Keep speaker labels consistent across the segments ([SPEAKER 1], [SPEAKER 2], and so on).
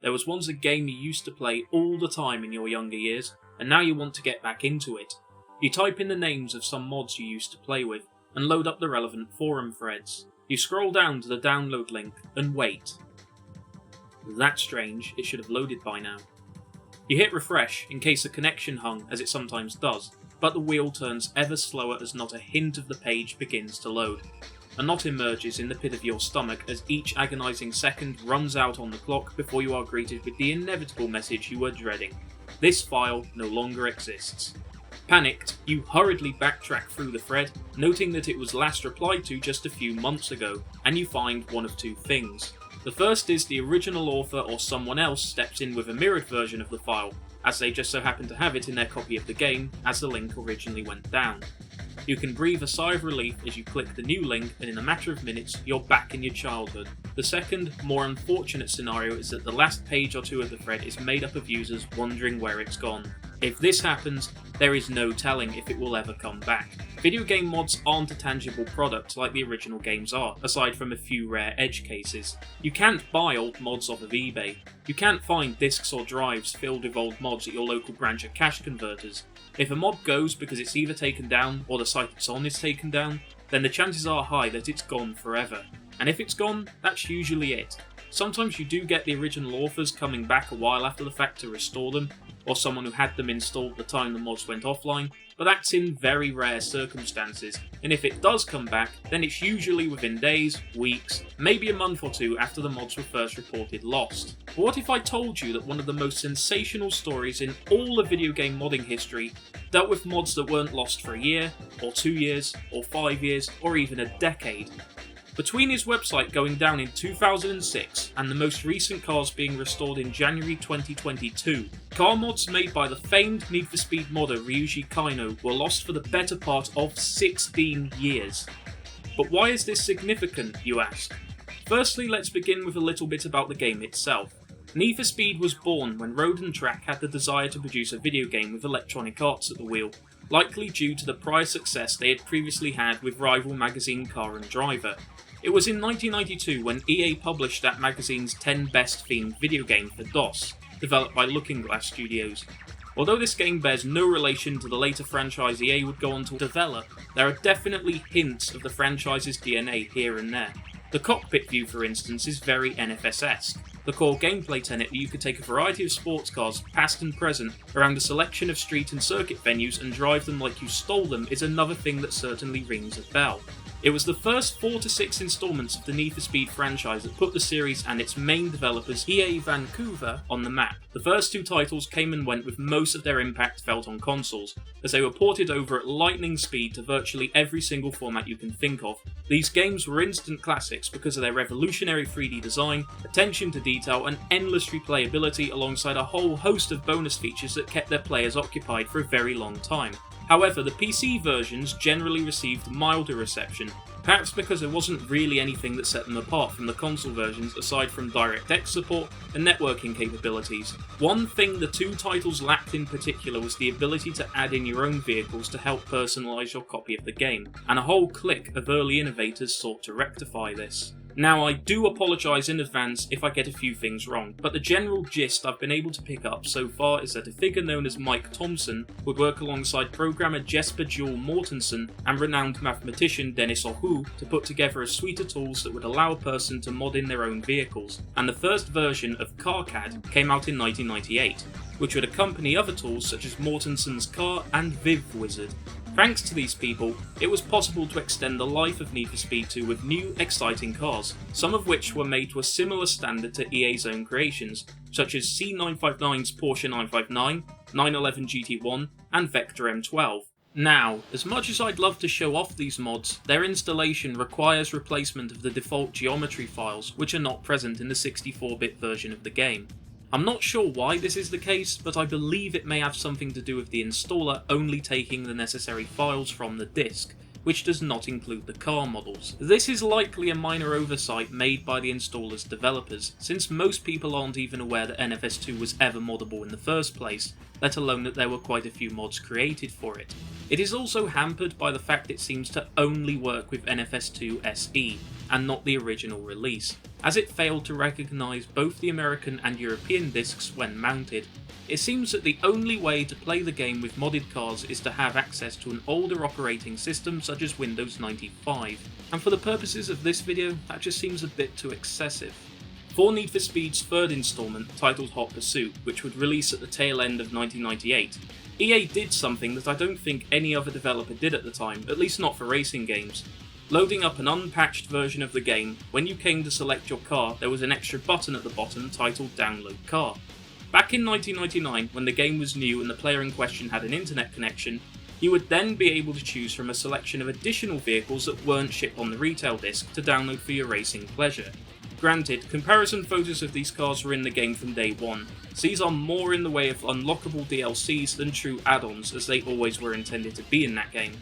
[SPEAKER 1] There was once a game you used to play all the time in your younger years, and now you want to get back into it. You type in the names of some mods you used to play with, and load up the relevant forum threads. You scroll down to the download link, and wait. That's strange, it should have loaded by now. You hit refresh, in case the connection hung, as it sometimes does, but the wheel turns ever slower as not a hint of the page begins to load. A knot emerges in the pit of your stomach as each agonising second runs out on the clock before you are greeted with the inevitable message you were dreading. This file no longer exists. Panicked, you hurriedly backtrack through the thread, noting that it was last replied to just a few months ago, and you find one of two things. The first is the original author or someone else steps in with a mirrored version of the file, as they just so happen to have it in their copy of the game as the link originally went down. You can breathe a sigh of relief as you click the new link, and in a matter of minutes you're back in your childhood. The second, more unfortunate scenario is that the last page or two of the thread is made up of users wondering where it's gone. If this happens, there is no telling if it will ever come back. Video game mods aren't a tangible product like the original games are, aside from a few rare edge cases. You can't buy old mods off of eBay. You can't find discs or drives filled with old mods at your local branch of cash converters. If a mod goes because it's either taken down or the site it's on is taken down, then the chances are high that it's gone forever. And if it's gone, that's usually it. Sometimes you do get the original authors coming back a while after the fact to restore them, or someone who had them installed at the time the mods went offline, but that's in very rare circumstances, and if it does come back, then it's usually within days, weeks, maybe a month or two after the mods were first reported lost. But what if I told you that one of the most sensational stories in all of video game modding history dealt with mods that weren't lost for a year, or 2 years, or 5 years, or even a decade? Between his website going down in 2006 and the most recent cars being restored in January 2022, car mods made by the famed Need for Speed modder Ryuji Kainoh were lost for the better part of 16 years. But why is this significant, you ask? Firstly, let's begin with a little bit about the game itself. Need for Speed was born when Road and Track had the desire to produce a video game with Electronic Arts at the wheel, likely due to the prior success they had previously had with rival magazine Car and Driver. It was in 1992 when EA published that magazine's 10 best themed video game for DOS, developed by Looking Glass Studios. Although this game bears no relation to the later franchise EA would go on to develop, there are definitely hints of the franchise's DNA here and there. The cockpit view, for instance, is very NFS-esque. The core gameplay tenet that you could take a variety of sports cars, past and present, around a selection of street and circuit venues and drive them like you stole them is another thing that certainly rings a bell. It was the first 4 to 6 installments of the Need for Speed franchise that put the series and its main developers, EA Vancouver, on the map. The first 2 titles came and went with most of their impact felt on consoles, as they were ported over at lightning speed to virtually every single format you can think of. These games were instant classics because of their revolutionary 3D design, attention to detail, and endless replayability alongside a whole host of bonus features that kept their players occupied for a very long time. However, the PC versions generally received milder reception, perhaps because there wasn't really anything that set them apart from the console versions aside from DirectX support and networking capabilities. One thing the 2 titles lacked in particular was the ability to add in your own vehicles to help personalise your copy of the game, and a whole clique of early innovators sought to rectify this. Now, I do apologise in advance if I get a few things wrong, but the general gist I've been able to pick up so far is that a figure known as Mike Thompson would work alongside programmer Jesper Juel Mortensen and renowned mathematician Dennis Ohu to put together a suite of tools that would allow a person to mod in their own vehicles, and the first version of CarCAD came out in 1998, which would accompany other tools such as Mortensen's Car and Viv Wizard. Thanks to these people, it was possible to extend the life of Need for Speed 2 with new, exciting cars, some of which were made to a similar standard to EA's own creations, such as C959's Porsche 959, 911 GT1, and Vector M12. Now, as much as I'd love to show off these mods, their installation requires replacement of the default geometry files, which are not present in the 64-bit version of the game. I'm not sure why this is the case, but I believe it may have something to do with the installer only taking the necessary files from the disk, which does not include the car models. This is likely a minor oversight made by the installer's developers, since most people aren't even aware that NFS 2 was ever moddable in the first place, let alone that there were quite a few mods created for it. It is also hampered by the fact it seems to only work with NFS 2 SE, and not the original release, as it failed to recognise both the American and European discs when mounted. It seems that the only way to play the game with modded cars is to have access to an older operating system such as Windows 95, and for the purposes of this video, that just seems a bit too excessive. For Need for Speed's third installment, titled Hot Pursuit, which would release at the tail end of 1998, EA did something that I don't think any other developer did at the time, at least not for racing games. Loading up an unpatched version of the game, when you came to select your car, there was an extra button at the bottom titled Download Car. Back in 1999, when the game was new and the player in question had an internet connection, you would then be able to choose from a selection of additional vehicles that weren't shipped on the retail disc to download for your racing pleasure. Granted, comparison photos of these cars were in the game from day one, so these are more in the way of unlockable DLCs than true add-ons, as they always were intended to be in that game.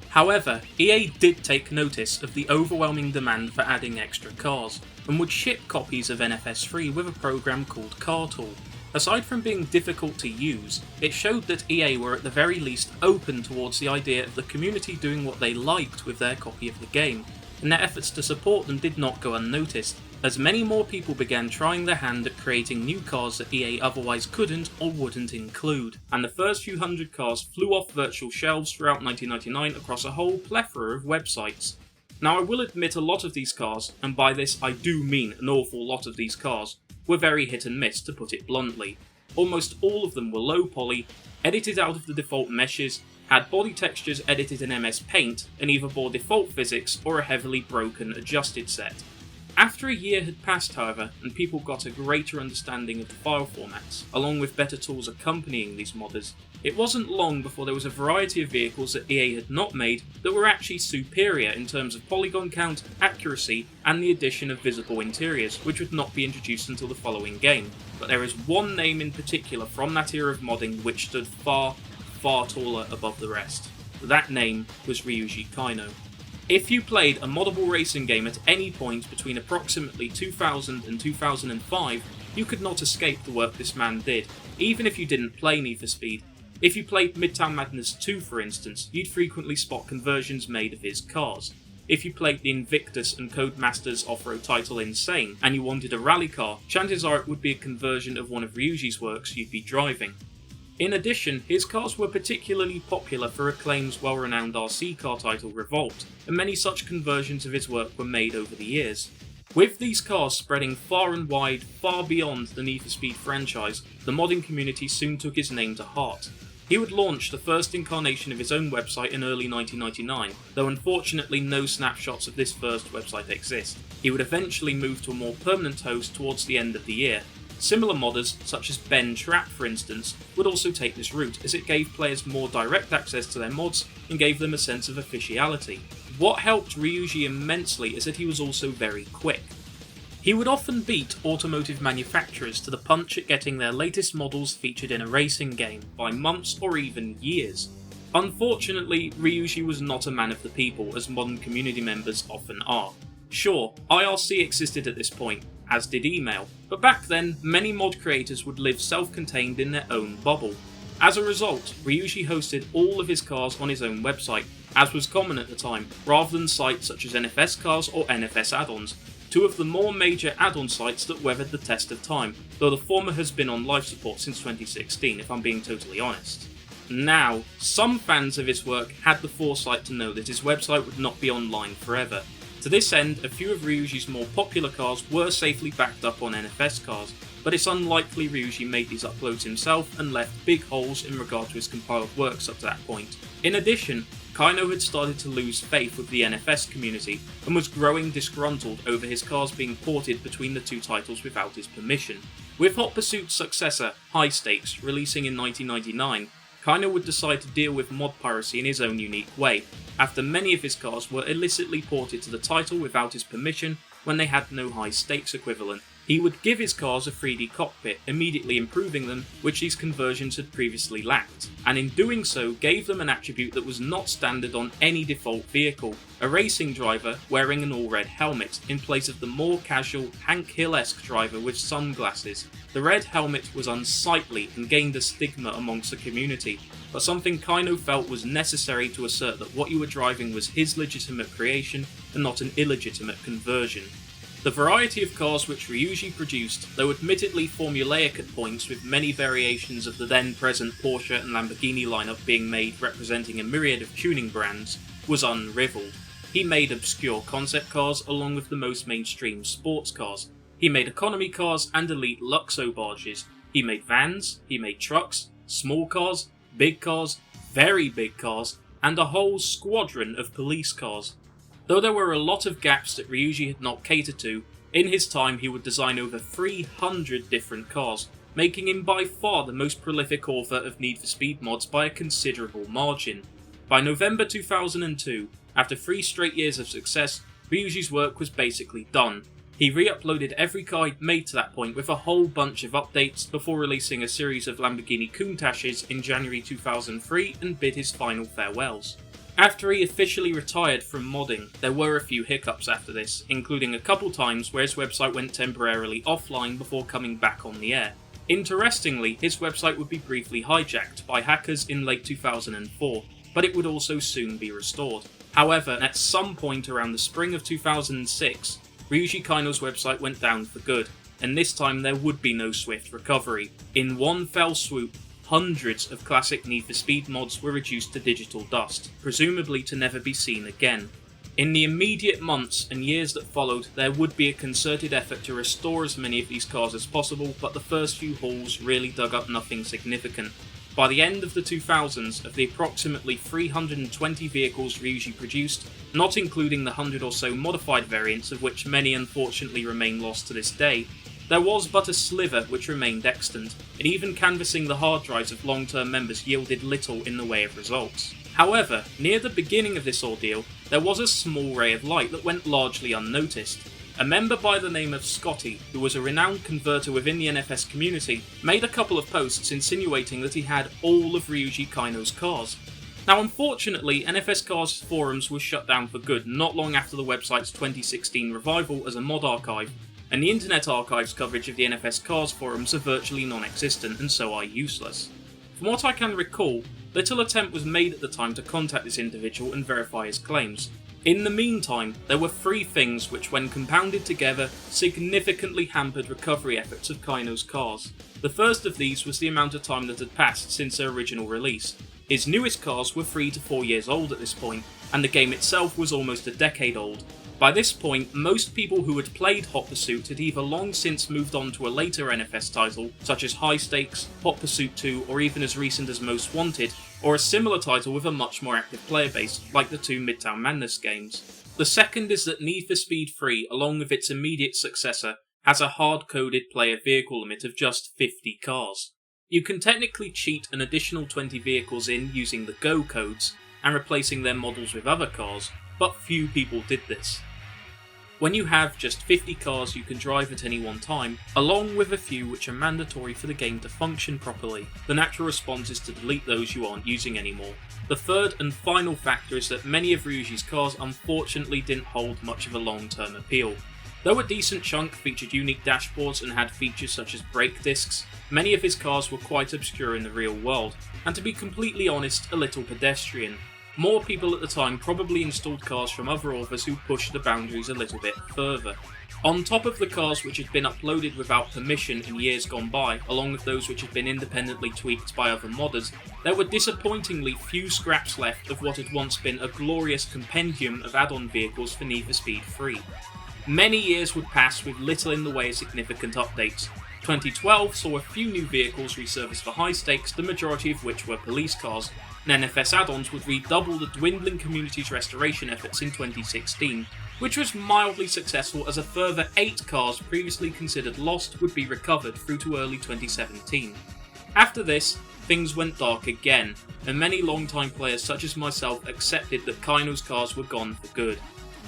[SPEAKER 1] However, EA did take notice of the overwhelming demand for adding extra cars, and would ship copies of NFS 3 with a program called Car Tool. Aside from being difficult to use, it showed that EA were at the very least open towards the idea of the community doing what they liked with their copy of the game, and their efforts to support them did not go unnoticed, as many more people began trying their hand at creating new cars that EA otherwise couldn't or wouldn't include, and the first few hundred cars flew off virtual shelves throughout 1999 across a whole plethora of websites. Now I will admit a lot of these cars, and by this I do mean an awful lot of these cars, were very hit and miss, to put it bluntly. Almost all of them were low poly, edited out of the default meshes, had body textures edited in MS Paint, and either bore default physics or a heavily broken adjusted set. After a year had passed, however, and people got a greater understanding of the file formats, along with better tools accompanying these modders, it wasn't long before there was a variety of vehicles that EA had not made that were actually superior in terms of polygon count, accuracy, and the addition of visible interiors, which would not be introduced until the following game. But there is one name in particular from that era of modding which stood far, far taller above the rest. That name was Ryuji Kainoh. If you played a moddable racing game at any point between approximately 2000 and 2005, you could not escape the work this man did, even if you didn't play Need for Speed. If you played Midtown Madness 2 for instance, you'd frequently spot conversions made of his cars. If you played the Invictus and Codemasters off-road title Insane, and you wanted a rally car, chances are it would be a conversion of one of Ryuji's works you'd be driving. In addition, his cars were particularly popular for Acclaim's well-renowned RC car title Revolt, and many such conversions of his work were made over the years. With these cars spreading far and wide, far beyond the Need for Speed franchise, the modding community soon took his name to heart. He would launch the first incarnation of his own website in early 1999, though unfortunately no snapshots of this first website exist. He would eventually move to a more permanent host towards the end of the year. Similar modders, such as Ben Trapp for instance, would also take this route, as it gave players more direct access to their mods and gave them a sense of officiality. What helped Ryuji immensely is that he was also very quick. He would often beat automotive manufacturers to the punch at getting their latest models featured in a racing game, by months or even years. Unfortunately, Ryuji was not a man of the people, as modern community members often are. Sure, IRC existed at this point, as did email, but back then, many mod creators would live self-contained in their own bubble. As a result, Ryuji hosted all of his cars on his own website, as was common at the time, rather than sites such as NFS Cars or NFS Add-ons, two of the more major add-on sites that weathered the test of time, though the former has been on life support since 2016 if I'm being totally honest. Now, some fans of his work had the foresight to know that his website would not be online forever. To this end, a few of Ryuji's more popular cars were safely backed up on NFS Cars, but it's unlikely Ryuji made these uploads himself and left big holes in regard to his compiled works up to that point. In addition, Kainoh had started to lose faith with the NFS community and was growing disgruntled over his cars being ported between the two titles without his permission. With Hot Pursuit's successor, High Stakes, releasing in 1999, Kainoh would decide to deal with mod piracy in his own unique way, after many of his cars were illicitly ported to the title without his permission when they had no high stakes equivalent. He would give his cars a 3D cockpit, immediately improving them, which these conversions had previously lacked, and in doing so gave them an attribute that was not standard on any default vehicle, a racing driver wearing an all-red helmet, in place of the more casual Hank Hill-esque driver with sunglasses. The red helmet was unsightly and gained a stigma amongst the community, but something Kainoh felt was necessary to assert that what you were driving was his legitimate creation and not an illegitimate conversion. The variety of cars which Ryuji produced, though admittedly formulaic at points with many variations of the then present Porsche and Lamborghini lineup being made representing a myriad of tuning brands, was unrivalled. He made obscure concept cars along with the most mainstream sports cars. He made economy cars and elite luxo barges. He made vans, he made trucks, small cars, big cars, very big cars, and a whole squadron of police cars. Though there were a lot of gaps that Ryuji had not catered to, in his time he would design over 300 different cars, making him by far the most prolific author of Need for Speed mods by a considerable margin. By November 2002, after 3 straight years of success, Ryuji's work was basically done. He re-uploaded every car he'd made to that point with a whole bunch of updates before releasing a series of Lamborghini Countaches in January 2003 and bid his final farewells. After he officially retired from modding, there were a few hiccups after this, including a couple times where his website went temporarily offline before coming back on the air. Interestingly, his website would be briefly hijacked by hackers in late 2004, but it would also soon be restored. However, at some point around the spring of 2006, Ryuji Kainoh's website went down for good, and this time there would be no swift recovery. In one fell swoop, hundreds of classic Need for Speed mods were reduced to digital dust, presumably to never be seen again. In the immediate months and years that followed, there would be a concerted effort to restore as many of these cars as possible, but the first few hauls really dug up nothing significant. By the end of the 2000s, of the approximately 320 vehicles Ryuji produced, not including the 100 or so modified variants of which many unfortunately remain lost to this day, there was but a sliver which remained extant, and even canvassing the hard drives of long-term members yielded little in the way of results. However, near the beginning of this ordeal, there was a small ray of light that went largely unnoticed. A member by the name of Scotty, who was a renowned converter within the NFS community, made a couple of posts insinuating that he had all of Ryuji Kainoh's cars. Now unfortunately, NFS Cars forums were shut down for good not long after the website's 2016 revival as a mod archive, and the Internet Archive's coverage of the NFS Cars forums are virtually non-existent and so are useless. From what I can recall, little attempt was made at the time to contact this individual and verify his claims. In the meantime, there were 3 things which, when compounded together, significantly hampered recovery efforts of Kainoh's cars. The first of these was the amount of time that had passed since their original release. His newest cars were 3 to 4 years old at this point, and the game itself was almost a decade old. By this point, most people who had played Hot Pursuit had either long since moved on to a later NFS title, such as High Stakes, Hot Pursuit 2, or even as recent as Most Wanted, or a similar title with a much more active player base, like the 2 Midtown Madness games. The second is that Need for Speed 3, along with its immediate successor, has a hard-coded player vehicle limit of just 50 cars. You can technically cheat an additional 20 vehicles in using the Go codes, and replacing their models with other cars, but few people did this. When you have just 50 cars you can drive at any one time, along with a few which are mandatory for the game to function properly, the natural response is to delete those you aren't using anymore. The third and final factor is that many of Ryuji's cars unfortunately didn't hold much of a long-term appeal. Though a decent chunk featured unique dashboards and had features such as brake discs, many of his cars were quite obscure in the real world, and to be completely honest, a little pedestrian. More people at the time probably installed cars from other authors who pushed the boundaries a little bit further. On top of the cars which had been uploaded without permission in years gone by, along with those which had been independently tweaked by other modders, there were disappointingly few scraps left of what had once been a glorious compendium of add-on vehicles for Need for Speed 3. Many years would pass with little in the way of significant updates. 2012 saw a few new vehicles resurface for High Stakes, the majority of which were police cars, and NFS add-ons would redouble the dwindling community's restoration efforts in 2016, which was mildly successful as a further 8 cars previously considered lost would be recovered through to early 2017. After this, things went dark again, and many long-time players such as myself accepted that Kainoh's cars were gone for good.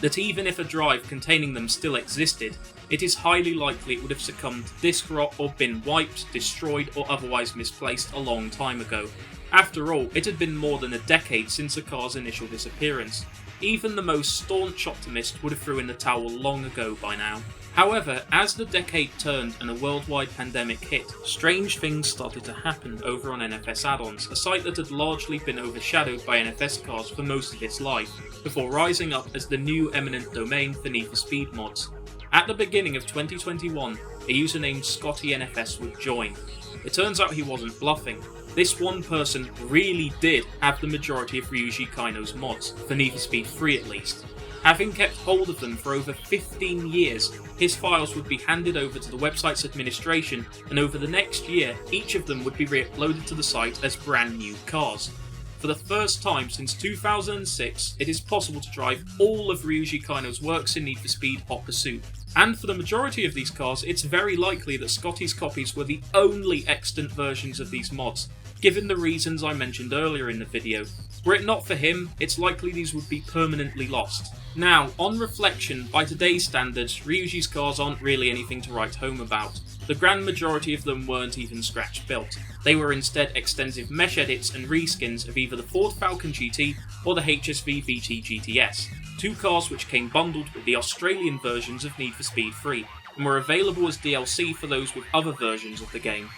[SPEAKER 1] That even if a drive containing them still existed, it is highly likely it would have succumbed to disk rot or been wiped, destroyed, or otherwise misplaced a long time ago. After all, it had been more than a decade since the car's initial disappearance. Even the most staunch optimist would have thrown in the towel long ago by now. However, as the decade turned and a worldwide pandemic hit, strange things started to happen over on NFS add-ons, a site that had largely been overshadowed by NFS cars for most of its life, before rising up as the new eminent domain for Need for Speed mods. At the beginning of 2021, a user named Scotty NFS would join. It turns out he wasn't bluffing. This one person really did have the majority of Ryuji Kainoh's mods, for Need for Speed 3 at least. Having kept hold of them for over 15 years, his files would be handed over to the website's administration, and over the next year, each of them would be re-uploaded to the site as brand new cars. For the first time since 2006, it is possible to drive all of Ryuji Kainoh's works in Need for Speed Hot Pursuit. And for the majority of these cars, it's very likely that Scotty's copies were the only extant versions of these mods, given the reasons I mentioned earlier in the video. Were it not for him, it's likely these would be permanently lost. Now, on reflection, by today's standards, Ryuji's cars aren't really anything to write home about. The grand majority of them weren't even scratch built. They were instead extensive mesh edits and reskins of either the Ford Falcon GT or the HSV VT GTS, two cars which came bundled with the Australian versions of Need for Speed 3, and were available as DLC for those with other versions of the game.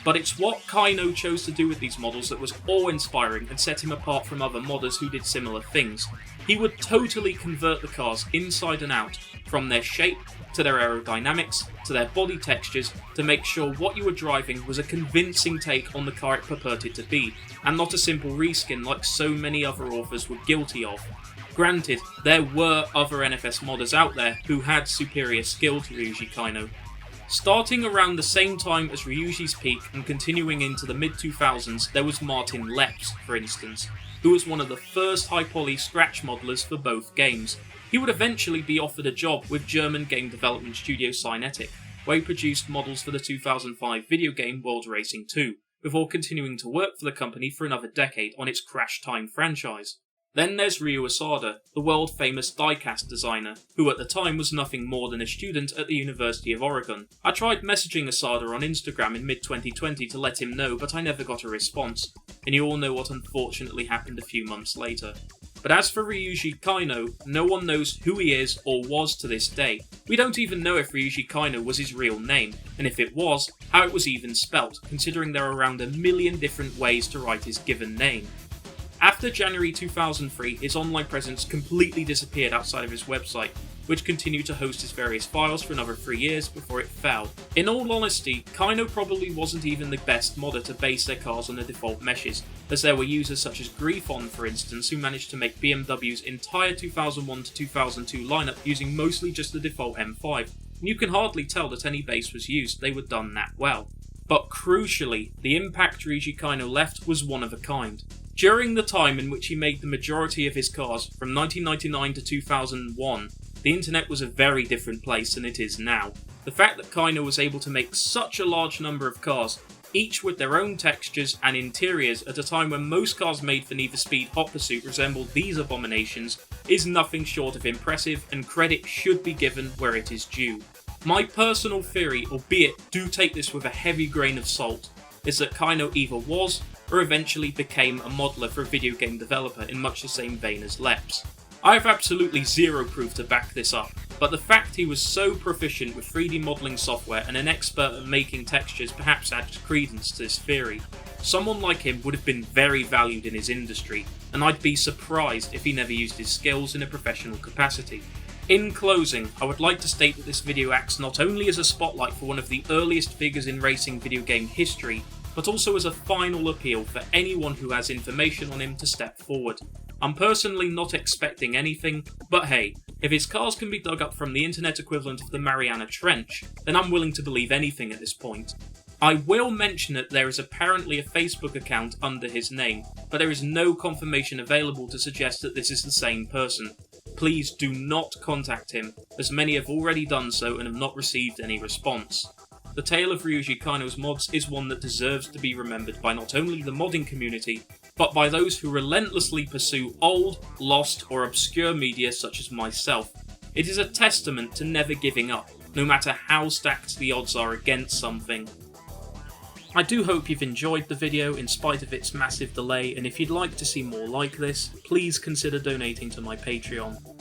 [SPEAKER 1] But it's what Kainoh chose to do with these models that was awe-inspiring and set him apart from other modders who did similar things. He would totally convert the cars inside and out, from their shape, to their aerodynamics, to their body textures, to make sure what you were driving was a convincing take on the car it purported to be, and not a simple reskin like so many other authors were guilty of. Granted, there were other NFS modders out there who had superior skill to Ryuji Kainoh. Starting around the same time as Ryuji's peak and continuing into the mid-2000s, there was Martin Leps, for instance, who was one of the first high-poly scratch modelers for both games. He would eventually be offered a job with German game development studio Cynetic, where he produced models for the 2005 video game World Racing 2, before continuing to work for the company for another decade on its Crash Time franchise. Then there's Ryu Asada, the world-famous diecast designer, who at the time was nothing more than a student at the University of Oregon. I tried messaging Asada on Instagram in mid-2020 to let him know, but I never got a response, and you all know what unfortunately happened a few months later. But as for Ryuji Kainoh, no one knows who he is or was to this day. We don't even know if Ryuji Kainoh was his real name, and if it was, how it was even spelt, considering there are around 1 million different ways to write his given name. After January 2003, his online presence completely disappeared outside of his website, which continued to host his various files for another 3 years before it fell. In all honesty, Kainoh probably wasn't even the best modder to base their cars on the default meshes, as there were users such as Griffon, for instance, who managed to make BMW's entire 2001 to 2002 lineup using mostly just the default M5, and you can hardly tell that any base was used, they were done that well. But crucially, the impact Ryuji Kainoh left was one of a kind. During the time in which he made the majority of his cars, from 1999 to 2001, the internet was a very different place than it is now. The fact that Kainoh was able to make such a large number of cars, each with their own textures and interiors at a time when most cars made for Need for Speed Hot Pursuit resembled these abominations, is nothing short of impressive, and credit should be given where it is due. My personal theory, albeit do take this with a heavy grain of salt, is that Kainoh either was, or eventually became a modeler for a video game developer in much the same vein as Leps. I have absolutely zero proof to back this up, but the fact he was so proficient with 3D modelling software and an expert at making textures perhaps adds credence to this theory. Someone like him would have been very valued in his industry, and I'd be surprised if he never used his skills in a professional capacity. In closing, I would like to state that this video acts not only as a spotlight for one of the earliest figures in racing video game history, but also as a final appeal for anyone who has information on him to step forward. I'm personally not expecting anything, but hey, if his cars can be dug up from the internet equivalent of the Mariana Trench, then I'm willing to believe anything at this point. I will mention that there is apparently a Facebook account under his name, but there is no confirmation available to suggest that this is the same person. Please do not contact him, as many have already done so and have not received any response. The tale of Ryuji Kainoh's mods is one that deserves to be remembered by not only the modding community, but by those who relentlessly pursue old, lost, or obscure media such as myself. It is a testament to never giving up, no matter how stacked the odds are against something. I do hope you've enjoyed the video in spite of its massive delay, and if you'd like to see more like this, please consider donating to my Patreon.